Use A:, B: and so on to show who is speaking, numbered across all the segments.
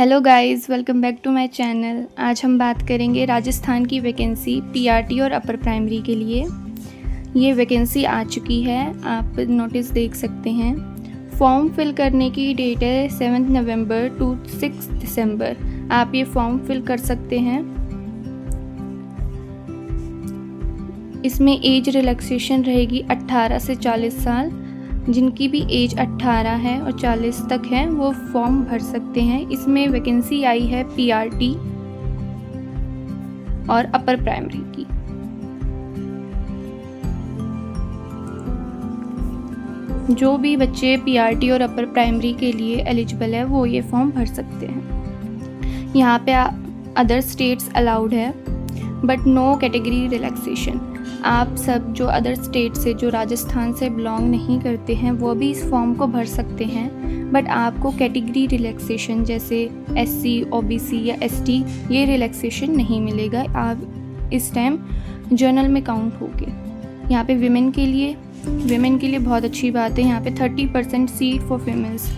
A: Hello guys, welcome back to my channel. आज हम बात करेंगे राजस्थान की वैकेंसी पीआरटी और अपर प्राइमरी के लिए। ये वैकेंसी आ चुकी है, आप नोटिस देख सकते हैं। फॉर्म फिल करने की डेट है 7 नवंबर टू 6 दिसंबर। आप ये फॉर्म फिल कर सकते हैं। इसमें एज रिलैक्सेशन रहेगी 18 से 40 साल। जिनकी भी एज 18 है और 40 तक है वो फॉर्म भर सकते हैं। इसमें वैकेंसी आई है पीआरटी और अपर प्राइमरी की। जो भी बच्चे पीआरटी और अपर प्राइमरी के लिए एलिजिबल है वो ये फॉर्म भर सकते हैं। यहाँ पे अदर स्टेट्स अलाउड है बट नो कैटेगरी रिलैक्सेशन। आप सब जो अदर स्टेट से, जो राजस्थान से बिलोंग नहीं करते हैं, वो भी इस फॉर्म को भर सकते हैं। बट आपको कैटेगरी रिलैक्सेशन जैसे एससी, ओबीसी या एसटी ये रिलैक्सेशन नहीं मिलेगा। आप इस टाइम जर्नल में काउंट होगे। यहाँ पे विमेन के लिए बहुत अच्छी बात है। यहाँ पे 30% सीट फॉर फीमेल्स,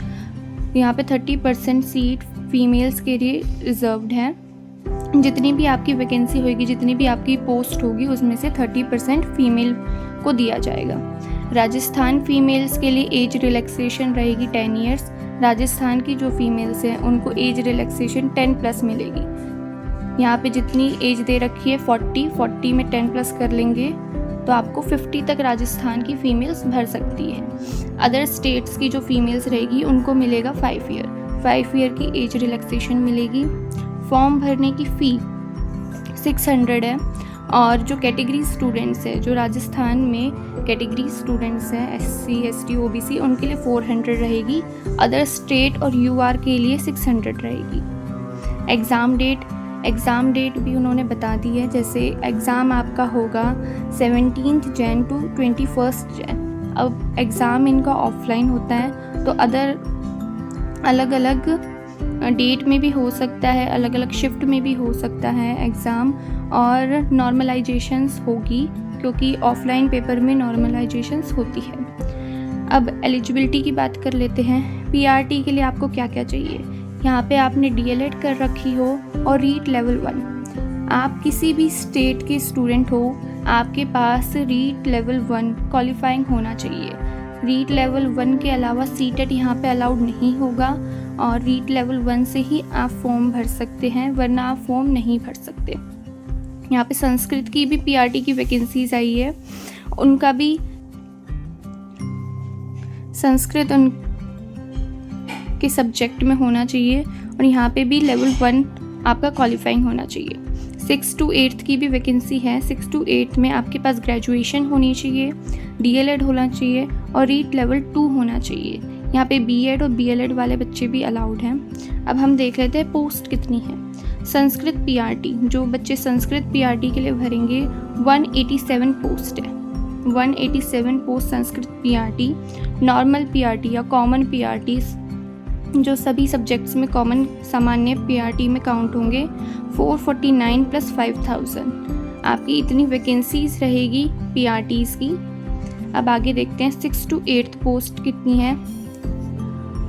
A: यहाँ पे 30% सीट फीमेल्स के लिए रिजर्व्ड है। जितनी भी आपकी वैकेंसी होगी, जितनी भी आपकी पोस्ट होगी, उसमें से 30% फीमेल को दिया जाएगा। राजस्थान फीमेल्स के लिए एज रिलैक्सेशन रहेगी 10 ईयर्स। राजस्थान की जो फीमेल्स हैं उनको एज रिलैक्सेशन 10+ मिलेगी। यहाँ पे जितनी एज दे रखी है 40 में 10+ कर लेंगे तो आपको 50 तक राजस्थान की फीमेल्स भर सकती है। अदर स्टेट्स की जो फीमेल्स रहेगी उनको मिलेगा 5 ईयर की एज रिलैक्सेशन मिलेगी। फॉर्म भरने की फ़ी 600 है। और जो कैटेगरी स्टूडेंट्स है, जो राजस्थान में कैटेगरी स्टूडेंट्स हैं एससी, एसटी, ओबीसी, उनके लिए 400 रहेगी। अदर स्टेट और यूआर के लिए 600 रहेगी। एग्ज़ाम डेट भी उन्होंने बता दी है। जैसे एग्ज़ाम आपका होगा 17 जैन टू 21 जैन। अब एग्ज़ाम इनका ऑफलाइन होता है तो अलग अलग डेट में भी हो सकता है, अलग अलग शिफ्ट में भी हो सकता है एग्ज़ाम। और नॉर्मलाइजेशंस होगी क्योंकि ऑफलाइन पेपर में नॉर्मलाइजेशंस होती है। अब एलिजिबिलिटी की बात कर लेते हैं। पीआरटी के लिए आपको क्या क्या चाहिए। यहाँ पे आपने डीएलएड कर रखी हो और रीट लेवल 1। आप किसी भी स्टेट के स्टूडेंट हो, आपके पास रीट लेवल 1 क्वालिफाइंग होना चाहिए। रीट लेवल 1 के अलावा सीटेट यहाँ पे अलाउड नहीं होगा और रीट लेवल 1 से ही आप फॉर्म भर सकते हैं, वरना आप फॉर्म नहीं भर सकते। यहाँ पे संस्कृत की भी पीआरटी की वैकेंसीज आई है, उनका भी संस्कृत उनके सब्जेक्ट में होना चाहिए और यहाँ पे भी लेवल 1 आपका क्वालिफाइंग होना चाहिए। 6 to 8 की भी वैकेंसी है। 6 to 8 में आपके पास ग्रेजुएशन होनी चाहिए, डीएलएड होना चाहिए और रीट लेवल 2 होना चाहिए। यहाँ पे बीएड और बीएलएड वाले बच्चे भी अलाउड हैं। अब हम देख लेते हैं पोस्ट कितनी है। संस्कृत पीआरटी, जो बच्चे संस्कृत पीआरटी के लिए भरेंगे 187 पोस्ट है। 187 post Sanskrit PRT. Normal PRT या कॉमन पीआरटी जो सभी सब्जेक्ट्स में कॉमन सामान्य पीआरटी में काउंट होंगे 449 + 5000। आपकी इतनी वैकेंसीज रहेगी पीआरटीज़ की। अब आगे देखते हैं 6 to 8 पोस्ट कितनी है।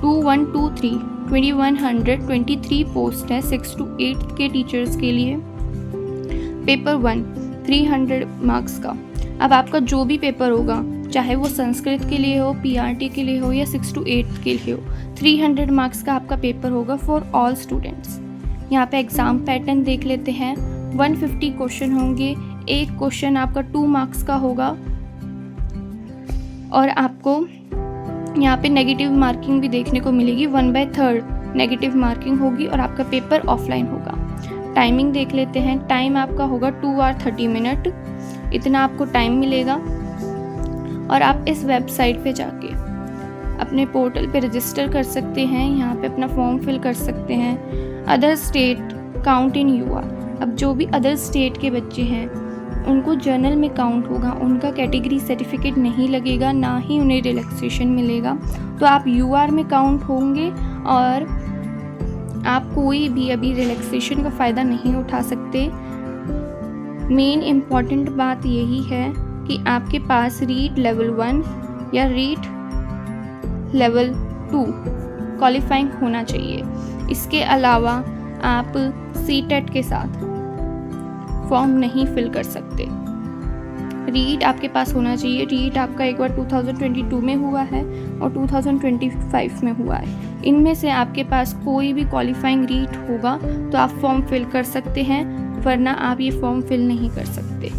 A: 2123 पोस्ट है 6 to 8 के टीचर्स के लिए। पेपर 1 300 मार्क्स का। अब आपका जो भी पेपर होगा, चाहे वो संस्कृत के लिए हो, पीआरटी के लिए हो या 6 to 8 के लिए हो, 300 मार्क्स का आपका पेपर होगा फॉर ऑल स्टूडेंट्स। यहाँ पे एग्ज़ाम पैटर्न देख लेते हैं। 150 क्वेश्चन होंगे। एक क्वेश्चन आपका 2 मार्क्स का होगा और आपको यहाँ पे नेगेटिव मार्किंग भी देखने को मिलेगी। 1/3 नेगेटिव मार्किंग होगी और आपका पेपर ऑफलाइन होगा। टाइमिंग देख लेते हैं। टाइम आपका होगा 2 hours 30 minutes। इतना आपको टाइम मिलेगा और आप इस वेबसाइट पे जाके अपने पोर्टल पे रजिस्टर कर सकते हैं। यहाँ पे अपना फॉर्म फिल कर सकते हैं। Other state count in UR. अब जो भी अदर स्टेट के बच्चे हैं उनको जर्नल में काउंट होगा, उनका कैटेगरी सर्टिफिकेट नहीं लगेगा, ना ही उन्हें रिलैक्सेशन मिलेगा। तो आप यूआर में काउंट होंगे और आप कोई भी अभी रिलैक्सेशन का फ़ायदा नहीं उठा सकते। मेन इम्पॉर्टेंट बात यही है कि आपके पास रीट लेवल 1 या रीट लेवल 2 क्वालिफाइंग होना चाहिए। इसके अलावा आप CTET के साथ फॉर्म नहीं फिल कर सकते। रीट आपके पास होना चाहिए। रीट आपका एक बार 2022 में हुआ है और 2025 में हुआ है। इनमें से आपके पास कोई भी क्वालिफाइंग रीट होगा तो आप फॉर्म फिल कर सकते हैं, वरना आप ये फॉर्म फिल नहीं कर सकते।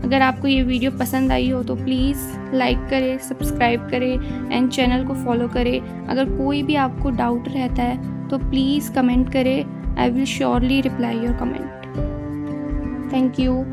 A: अगर आपको ये वीडियो पसंद आई हो तो प्लीज़ लाइक करें, सब्सक्राइब करें एंड चैनल को फॉलो करें। अगर कोई भी आपको डाउट रहता है तो प्लीज़ कमेंट करें। I will surely reply your comment. Thank you.